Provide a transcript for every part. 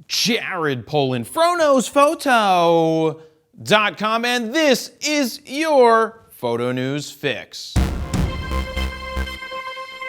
Jared Polin, FroKnowsPhoto.com, and this is your Photo News Fix.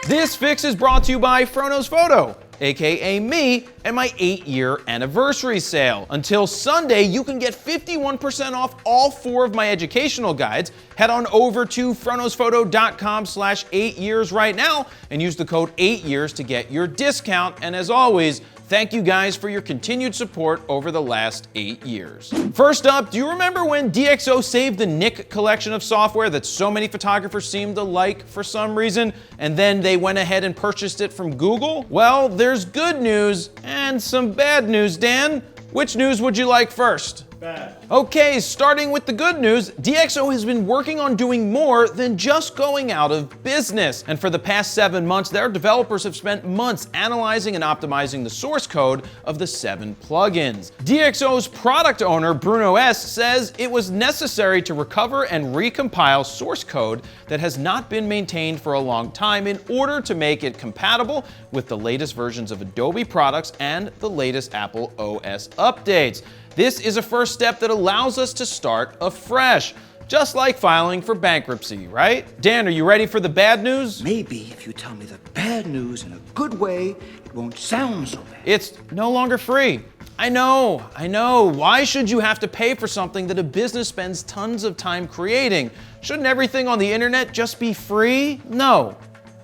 This fix is brought to you by FroKnows Photo, aka me, and my 8-year anniversary sale. Until Sunday, you can get 51% off all 4 of my educational guides. Head on over to FroKnowsPhoto.com/8years right now and use the code 8years to get your discount. And as always, thank you guys for your continued support over the last 8 years. First up, do you remember when DxO saved the Nik collection of software that so many photographers seemed to like for some reason, and then they went ahead and purchased it from Google? Well, there's good news and some bad news, Dan. Which news would you like first? Bad. Okay, starting with the good news, DxO has been working on doing more than just going out of business. And for the past 7 months, their developers have spent months analyzing and optimizing the source code of the 7 plugins. DxO's product owner, Bruno S., says it was necessary to recover and recompile source code that has not been maintained for a long time in order to make it compatible with the latest versions of Adobe products and the latest Apple OS updates. This is a first step that allows us to start afresh, just like filing for bankruptcy, right? Dan, are you ready for the bad news? Maybe if you tell me the bad news in a good way, it won't sound so bad. It's no longer free. I know. Why should you have to pay for something that a business spends tons of time creating? Shouldn't everything on the internet just be free? No.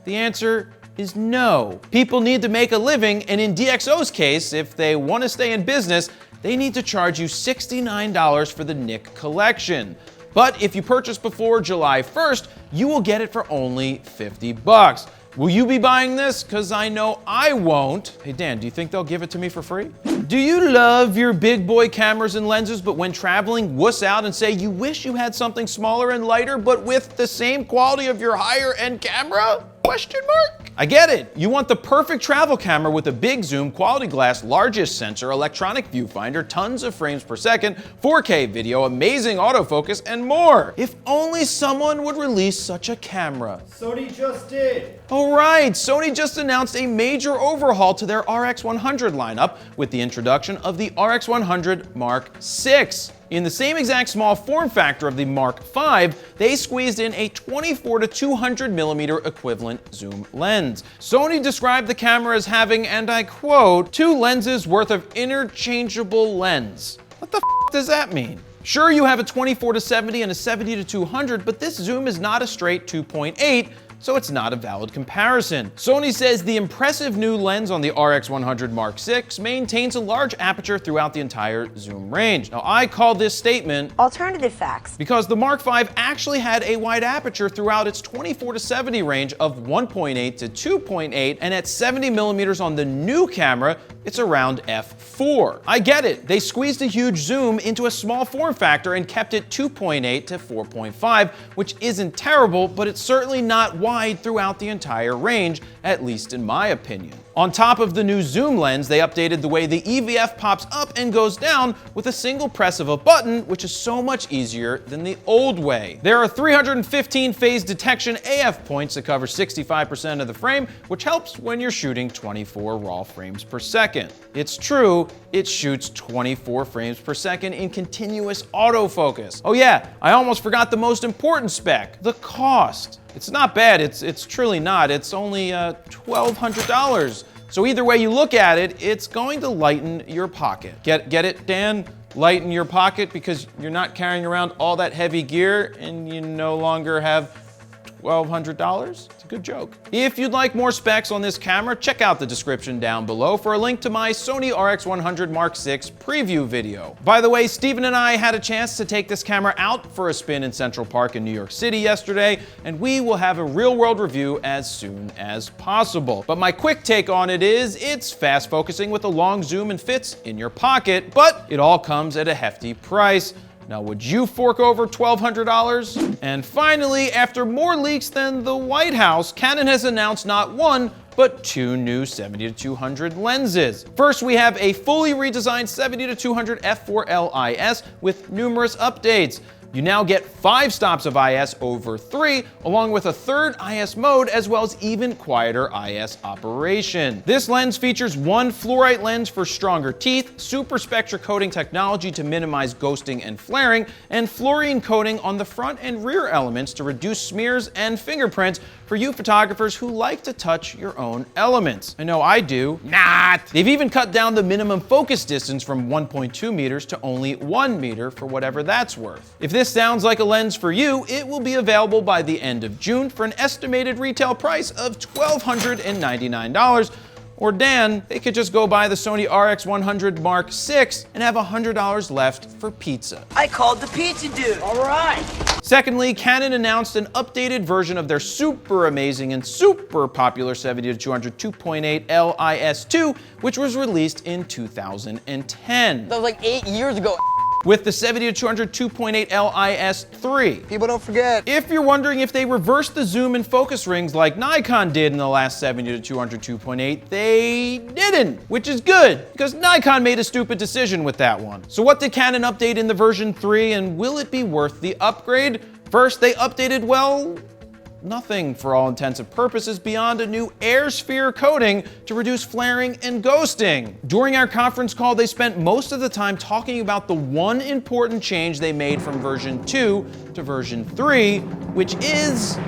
The answer is no. People need to make a living, and in DxO's case, if they want to stay in business, they need to charge you $69 for the Nik collection. But if you purchase before July 1st, you will get it for only $50. Will you be buying this? Because I know I won't. Hey Dan, do you think they'll give it to me for free? Do you love your big boy cameras and lenses, but when traveling, wuss out and say you wish you had something smaller and lighter, but with the same quality of your higher end camera? Question mark? I get it. You want the perfect travel camera with a big zoom, quality glass, largest sensor, electronic viewfinder, tons of frames per second, 4K video, amazing autofocus, and more. If only someone would release such a camera. Sony just did. All right, Sony just announced a major overhaul to their RX100 lineup with the introduction of the RX100 Mark VI. In the same exact small form factor of the Mark V, they squeezed in a 24 to 200 millimeter equivalent zoom lens. Sony described the camera as having, and I quote, 2 lenses worth of interchangeable lens. What the f does that mean? Sure, you have a 24 to 70 and a 70 to 200, but this zoom is not a straight 2.8, so it's not a valid comparison. Sony says the impressive new lens on the RX100 Mark VI maintains a large aperture throughout the entire zoom range. Now, I call this statement alternative facts, because the Mark V actually had a wide aperture throughout its 24 to 70 range of 1.8 to 2.8, and at 70 millimeters on the new camera, it's around f4. I get it. They squeezed a huge zoom into a small form factor and kept it 2.8 to 4.5, which isn't terrible, but it's certainly not wide throughout the entire range, at least in my opinion. On top of the new zoom lens, they updated the way the EVF pops up and goes down with a single press of a button, which is so much easier than the old way. There are 315 phase detection AF points that cover 65% of the frame, which helps when you're shooting 24 raw frames per second. It's true, it shoots 24 frames per second in continuous autofocus. Oh yeah, I almost forgot the most important spec, the cost. It's not bad, it's truly not. It's only $1,200. So either way you look at it, it's going to lighten your pocket. Get it, Dan? Lighten your pocket because you're not carrying around all that heavy gear and you no longer have $1,200? It's a good joke. If you'd like more specs on this camera, check out the description down below for a link to my Sony RX100 Mark VI preview video. By the way, Steven and I had a chance to take this camera out for a spin in Central Park in New York City yesterday, and we will have a real-world review as soon as possible. But my quick take on it is, it's fast focusing with a long zoom and fits in your pocket, but it all comes at a hefty price. Now, would you fork over $1,200? And finally, after more leaks than the White House, Canon has announced not 1, but 2 new 70-200 lenses. First, we have a fully redesigned 70-200 f4 LIS with numerous updates. You now get 5 stops of IS over 3, along with a third IS mode, as well as even quieter IS operation. This lens features one fluorite lens for stronger teeth, super spectra coating technology to minimize ghosting and flaring, and fluorine coating on the front and rear elements to reduce smears and fingerprints for you photographers who like to touch your own elements. I know I do. Not! They've even cut down the minimum focus distance from 1.2 meters to only 1 meter for whatever that's worth. If this sounds like a lens for you, it will be available by the end of June for an estimated retail price of $1,299. Or Dan, they could just go buy the Sony RX100 Mark VI and have $100 left for pizza. I called the pizza dude. All right. Secondly, Canon announced an updated version of their super amazing and super popular 70-200 2.8 LIS2, which was released in 2010. That was like 8 years ago. With the 70-200 2.8 LIS3. People don't forget. If you're wondering if they reversed the zoom and focus rings like Nikon did in the last 70-200 2.8, they didn't, which is good, because Nikon made a stupid decision with that one. So what did Canon update in the version 3, and will it be worth the upgrade? First, they updated, well, nothing for all intents and purposes beyond a new air sphere coating to reduce flaring and ghosting. During our conference call, they spent most of the time talking about the one important change they made from version 2 to version 3, which is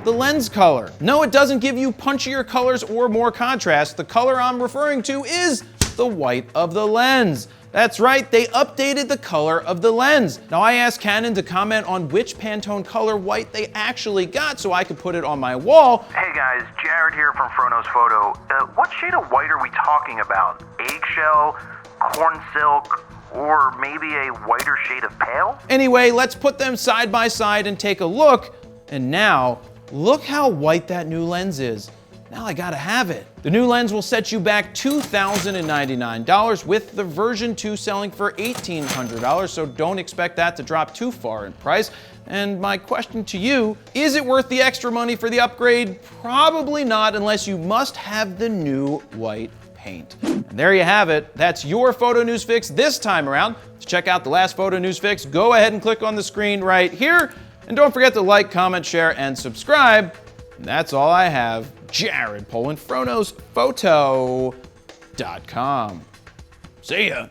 the lens color. No, it doesn't give you punchier colors or more contrast. The color I'm referring to is the white of the lens. That's right, they updated the color of the lens. Now I asked Canon to comment on which Pantone color white they actually got so I could put it on my wall. Hey guys, Jared here from Fronos Photo. What shade of white are we talking about? Eggshell, corn silk, or maybe a whiter shade of pale? Anyway, let's put them side by side and take a look. And now, look how white that new lens is. Now I gotta have it. The new lens will set you back $2,099 with the version 2 selling for $1,800, so don't expect that to drop too far in price. And my question to you, is it worth the extra money for the upgrade? Probably not, unless you must have the new white paint. And there you have it. That's your photo news fix this time around. To check out the last photo news fix, go ahead and click on the screen right here. And don't forget to like, comment, share, and subscribe. And that's all I have. Jared Polin, FronosPhoto.com. See ya.